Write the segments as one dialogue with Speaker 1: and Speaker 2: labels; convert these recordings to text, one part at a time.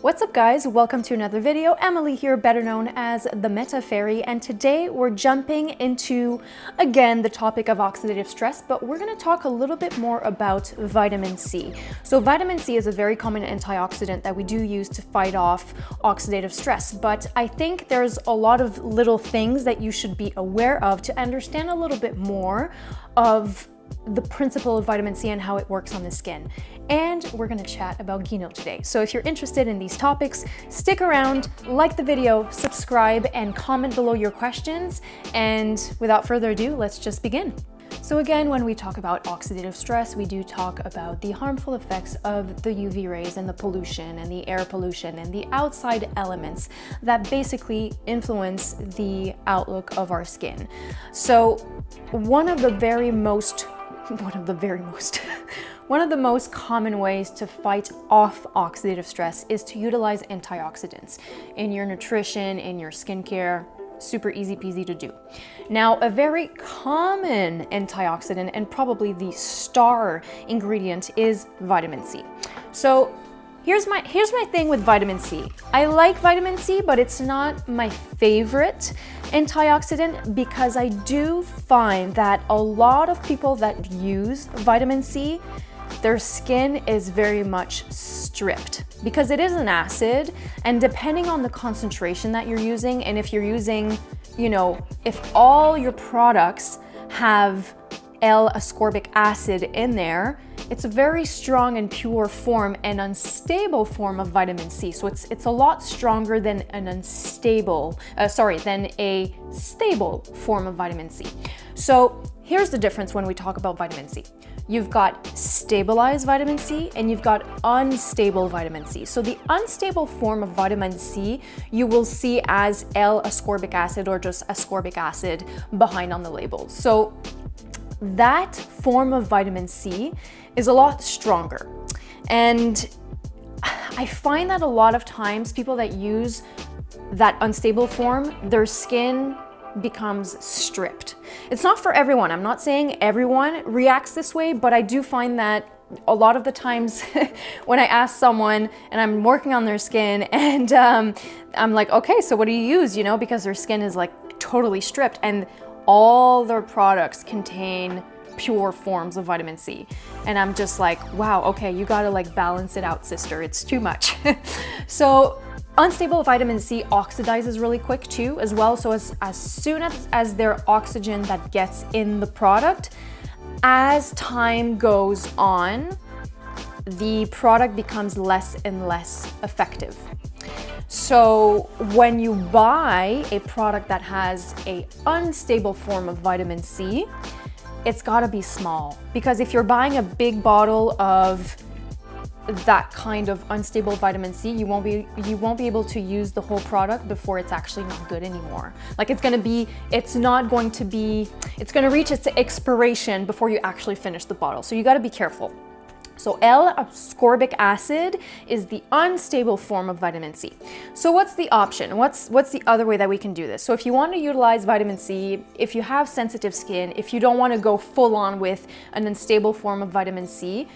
Speaker 1: What's up guys, welcome to another video. Emily here, better known as the Meta Fairy, and today we're jumping into, again, the topic of oxidative stress, but we're going to talk a little bit more about vitamin C. So vitamin C is a very common antioxidant that we do use to fight off oxidative stress, but I think there's a lot of little things that you should be aware of to understand a little bit more of the principle of vitamin C and how it works on the skin. And we're going to chat about GUINOT today. So if you're interested in these topics, stick around, like the video, subscribe, and comment below your questions. And without further ado, let's just begin. So again, when we talk about oxidative stress, we do talk about the harmful effects of the UV rays and the pollution and the air pollution and the outside elements that basically influence the outlook of our skin. So one of the most common ways to fight off oxidative stress is to utilize antioxidants in your nutrition, in your skincare. Super easy peasy to do. Now, a very common antioxidant and probably the star ingredient is vitamin C. So here's my thing with vitamin C. I like vitamin C, but it's not my favorite antioxidant because I do find that a lot of people that use vitamin C, their skin is very much stripped because it is an acid, and depending on the concentration that you're using, and if you're using, if all your products have L-ascorbic acid in there, it's a very strong and pure form and unstable form of vitamin C. So it's a lot stronger than a stable form of vitamin C. So here's the difference when we talk about vitamin C. You've got stabilized vitamin C and you've got unstable vitamin C. So the unstable form of vitamin C you will see as L-ascorbic acid or just ascorbic acid behind on the label. So that form of vitamin C is a lot stronger. And I find that a lot of times people that use that unstable form, their skin becomes stripped. It's not for everyone. I'm not saying everyone reacts this way, but I do find that a lot of the times when I ask someone and I'm working on their skin and I'm like, okay, so what do you use? Because their skin is like totally stripped and all their products contain pure forms of vitamin C. And I'm just like, wow, okay, you gotta like balance it out, sister. It's too much. So unstable vitamin C oxidizes really quick too, as well. So as soon as there's oxygen that gets in the product, as time goes on, the product becomes less and less effective. So when you buy a product that has an unstable form of vitamin C, it's gotta be small, because if you're buying a big bottle of that kind of unstable vitamin C, you won't be able to use the whole product before it's actually not good anymore. Like it's gonna reach its expiration before you actually finish the bottle. So you gotta be careful. So L-ascorbic acid is the unstable form of vitamin C. So what's the option? What's the other way that we can do this? So if you want to utilize vitamin C, if you have sensitive skin, if you don't want to go full on with an unstable form of vitamin C,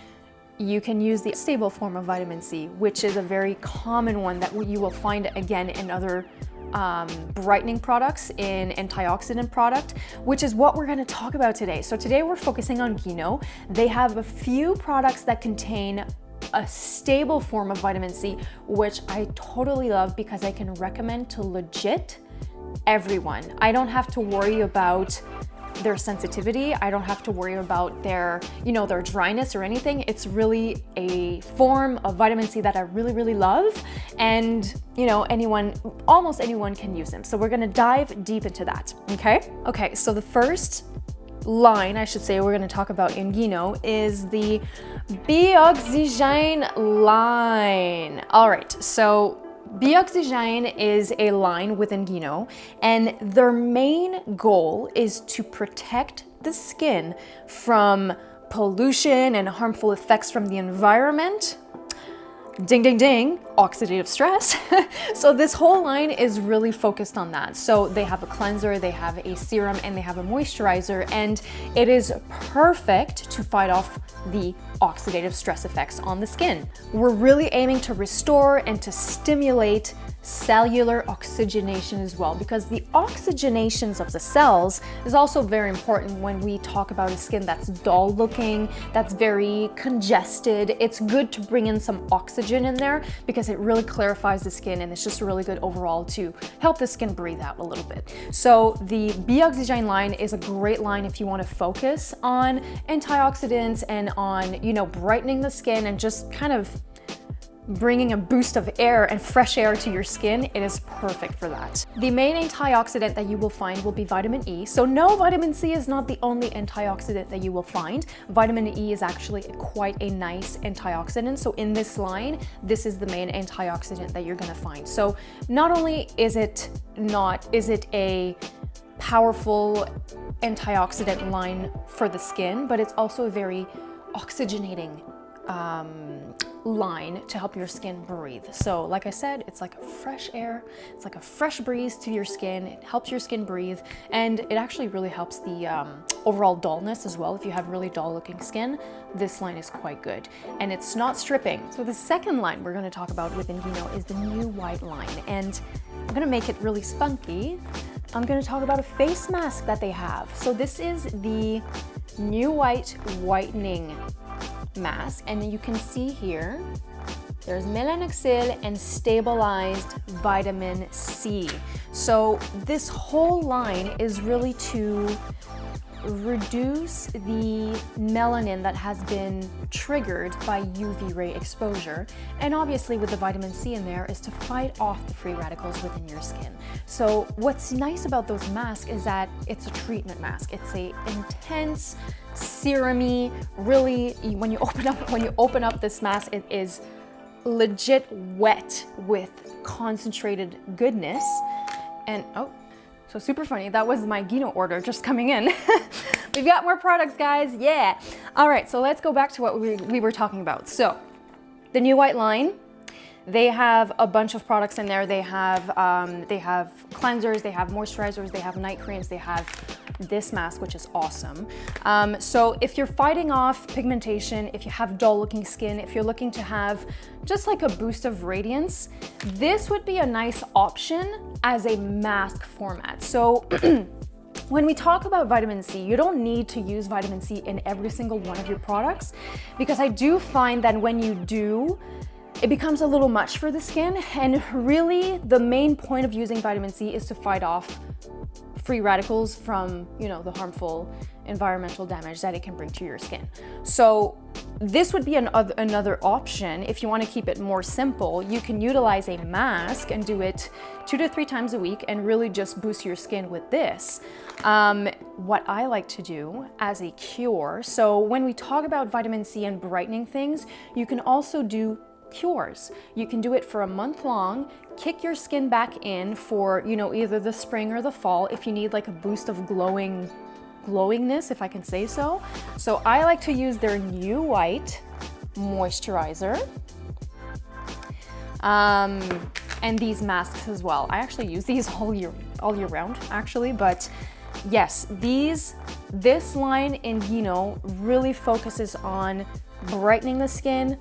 Speaker 1: you can use the stable form of vitamin C, which is a very common one that you will find again in other brightening products, in antioxidant product, which is what we're going to talk about today. So today we're focusing on GUINOT. They have a few products that contain a stable form of vitamin C, which I totally love because I can recommend to legit everyone. I don't have to worry about their sensitivity. I don't have to worry about their dryness or anything. It's really a form of vitamin C that I really, really love. And almost anyone can use them. So we're gonna dive deep into that, okay? Okay, so the first line, I should say, we're gonna talk about in GUINOT is the Bioxygène line. All right, so Bioxygène is a line within GUINOT, and their main goal is to protect the skin from pollution and harmful effects from the environment. Ding, ding, ding. oxidative stress. So this whole line is really focused on that. So they have a cleanser, they have a serum, and they have a moisturizer, and it is perfect to fight off the oxidative stress effects on the skin. We're really aiming to restore and to stimulate cellular oxygenation as well, because the oxygenations of the cells is also very important when we talk about a skin that's dull looking, that's very congested. It's good to bring in some oxygen in there because it really clarifies the skin, and it's just really good overall to help the skin breathe out a little bit. So the Oxidizes line is a great line if you want to focus on antioxidants and on, you know, brightening the skin and just kind of bringing a boost of air and fresh air to your skin. It is perfect for that. The main antioxidant that you will find will be vitamin E. So no, vitamin C is not the only antioxidant that you will find. Vitamin E is actually quite a nice antioxidant. So in this line, this is the main antioxidant that you're gonna find. So not only is it a powerful antioxidant line for the skin, but it's also a very oxygenating line to help your skin breathe. So like I said, it's like a fresh air, it's like a fresh breeze to your skin. It helps your skin breathe, and it actually really helps the overall dullness as well. If you have really dull looking skin, this line is quite good, and it's not stripping. So the second line we're going to talk about within GUINOT is the new white line, and I'm going to make it really spunky. I'm going to talk about a face mask that they have. So this is the new white whitening mask, and you can see here there's melanoxyl and stabilized vitamin C. So this whole line is really to reduce the melanin that has been triggered by UV ray exposure, and obviously with the vitamin C in there is to fight off the free radicals within your skin. So what's nice about those masks is that it's a treatment mask. It's a intense serum-y, really, when you open up this mask, it is legit wet with concentrated goodness. And oh, so super funny, that was my GUINOT order just coming in. We've got more products, guys, yeah. All right, so let's go back to what we were talking about. So the new white line, they have a bunch of products in there. They have cleansers, they have moisturizers, they have night creams, they have this mask, which is awesome. So if you're fighting off pigmentation, if you have dull looking skin, if you're looking to have just like a boost of radiance, this would be a nice option as a mask format. So when we talk about vitamin C, you don't need to use vitamin C in every single one of your products, because I do find that when you do, it becomes a little much for the skin, and really the main point of using vitamin C is to fight off free radicals from, you know, the harmful environmental damage that it can bring to your skin. So this would be another option. If you want to keep it more simple, you can utilize a mask and do it 2 to 3 times a week and really just boost your skin with this. What I like to do as a cure, so when we talk about vitamin C and brightening things, you can also do cures. You can do it for a month long, kick your skin back in for, you know, either the spring or the fall if you need like a boost of glowingness, if I can say so. So I like to use their new white moisturizer and these masks as well. I actually use these all year round actually, but yes, this line in GUINOT really focuses on brightening the skin,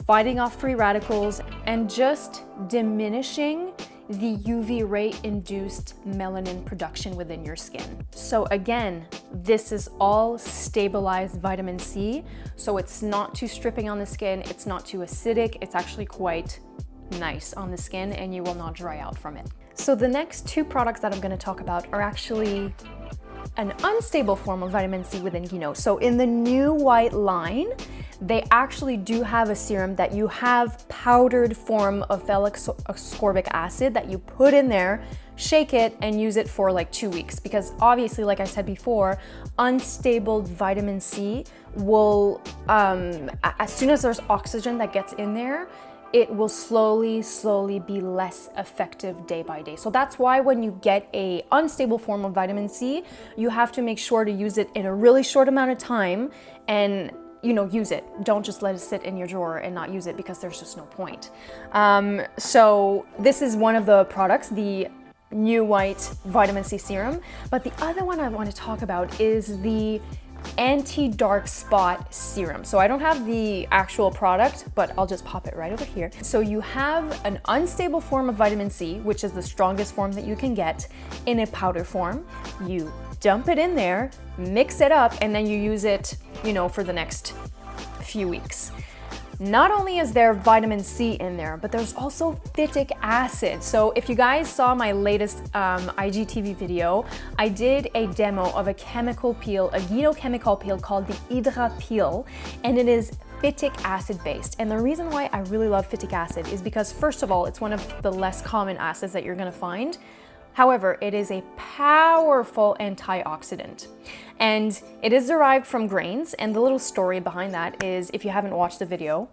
Speaker 1: fighting off free radicals, and just diminishing the UV ray induced melanin production within your skin. So again, this is all stabilized vitamin C, so it's not too stripping on the skin, it's not too acidic, it's actually quite nice on the skin, and you will not dry out from it. So the next 2 products that I'm going to talk about are actually an unstable form of vitamin C within GUINOT. So in the new white line, they actually do have a serum that you have powdered form of ascorbic acid that you put in there, shake it, and use it for like 2 weeks. Because obviously, like I said before, unstable vitamin C will, as soon as there's oxygen that gets in there, it will slowly be less effective day by day. So that's why when you get a unstable form of vitamin C, you have to make sure to use it in a really short amount of time, and use it. Don't just let it sit in your drawer and not use it, because there's just no point. So this is one of the products, the New White Vitamin C Serum. But the other one I want to talk about is the Anti-Dark Spot Serum. So I don't have the actual product, but I'll just pop it right over here. So you have an unstable form of vitamin C, which is the strongest form that you can get, in a powder form. You dump it in there, mix it up, and then you use it, for the next few weeks. Not only is there vitamin C in there, but there's also phytic acid. So if you guys saw my latest IGTV video, I did a demo of a chemical peel, a GUINOT chemical peel called the Hydra Peel, and it is phytic acid based. And the reason why I really love phytic acid is because, first of all, it's one of the less common acids that you're gonna find. However, it is a powerful antioxidant, and it is derived from grains. And the little story behind that is, if you haven't watched the video,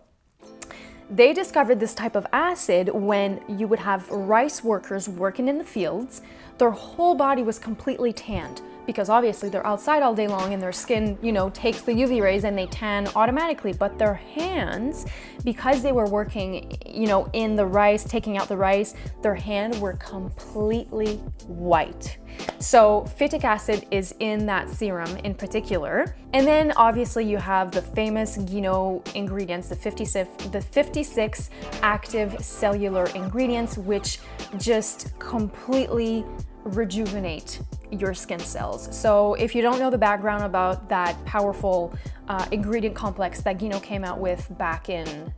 Speaker 1: they discovered this type of acid when you would have rice workers working in the fields. Their whole body was completely tanned, because obviously they're outside all day long and their skin, takes the UV rays and they tan automatically. But their hands, because they were working, in the rice, taking out the rice, their hands were completely white. So phytic acid is in that serum in particular. And then obviously you have the famous GUINOT ingredients, the 56 active cellular ingredients, which just completely rejuvenate your skin cells. So if you don't know the background about that powerful ingredient complex that GUINOT came out with back in,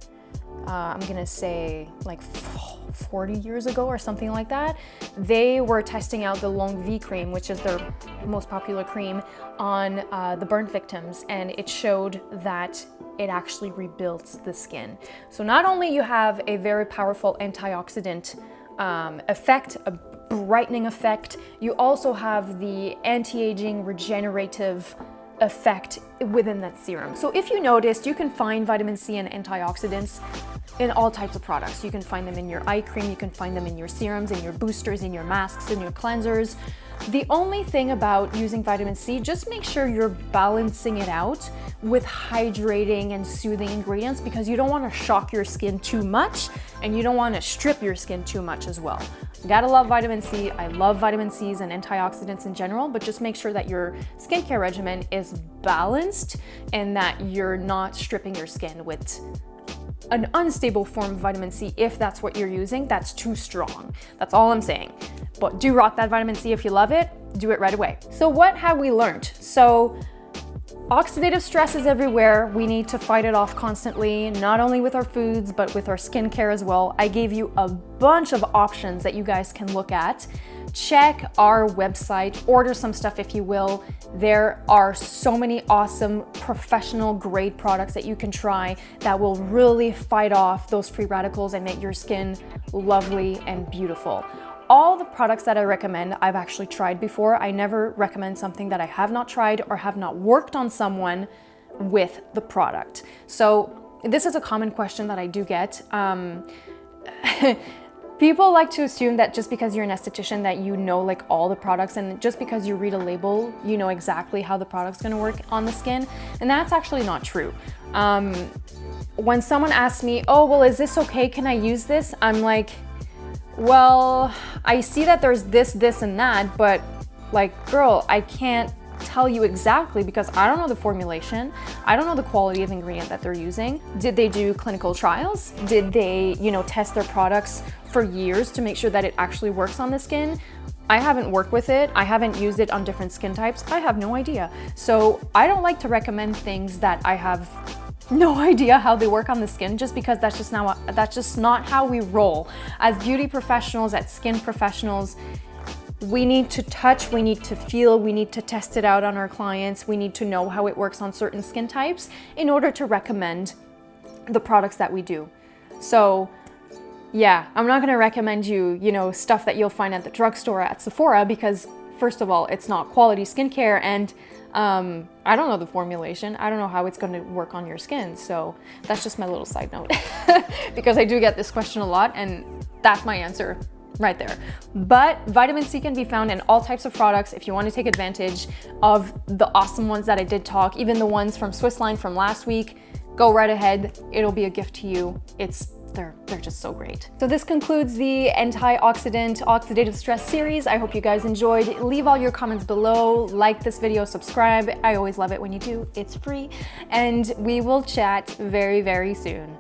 Speaker 1: I'm gonna say like 40 years ago or something like that, they were testing out the Longue Vie cream, which is their most popular cream, on the burn victims, and it showed that it actually rebuilds the skin. So not only you have a very powerful antioxidant effect, a brightening effect, you also have the anti-aging regenerative effect within that serum. So if you noticed, you can find vitamin C and antioxidants in all types of products. You can find them in your eye cream, you can find them in your serums, in your boosters, in your masks, in your cleansers. The only thing about using vitamin C, just make sure you're balancing it out with hydrating and soothing ingredients, because you don't want to shock your skin too much and you don't want to strip your skin too much as well. You gotta love vitamin C. I love vitamin C's and antioxidants in general, but just make sure that your skincare regimen is balanced and that you're not stripping your skin with an unstable form of vitamin C. If that's what you're using, that's too strong. That's all I'm saying. But do rock that vitamin C if you love it. Do it right away. So what have we learned? So oxidative stress is everywhere. We need to fight it off constantly, not only with our foods, but with our skincare as well. I gave you a bunch of options that you guys can look at. Check our website, order some stuff if you will. There are so many awesome professional grade products that you can try that will really fight off those free radicals and make your skin lovely and beautiful. All the products that I recommend, I've actually tried before. I never recommend something that I have not tried or have not worked on someone with the product. So this is a common question that I do get. People like to assume that just because you're an esthetician that you know like all the products, and just because you read a label, you know exactly how the product's gonna work on the skin. And that's actually not true. When someone asks me, oh, well, is this okay? Can I use this? I'm like, well, I see that there's this, and that, but like, girl, I can't tell you exactly because I don't know the formulation. I don't know the quality of ingredient that they're using. Did they do clinical trials? Did they, test their products for years to make sure that it actually works on the skin? I haven't worked with it. I haven't used it on different skin types. I have no idea. So I don't like to recommend things that I have no idea how they work on the skin, just because that's just not how we roll. As beauty professionals, as skin professionals, we need to touch, we need to feel, we need to test it out on our clients. We need to know how it works on certain skin types in order to recommend the products that we do. So yeah, I'm not gonna recommend you, stuff that you'll find at the drugstore at Sephora, because first of all, it's not quality skincare, and I don't know the formulation. I don't know how it's going to work on your skin. So that's just my little side note because I do get this question a lot, and that's my answer. right there. But vitamin C can be found in all types of products. If you want to take advantage of the awesome ones that I did talk, even the ones from Swiss Line from last week, go right ahead. It'll be a gift to you. They're just so great. So this concludes the antioxidant oxidative stress series. I hope you guys enjoyed. Leave all your comments below, like this video, subscribe. I always love it when you do. It's free. And we will chat very, very soon.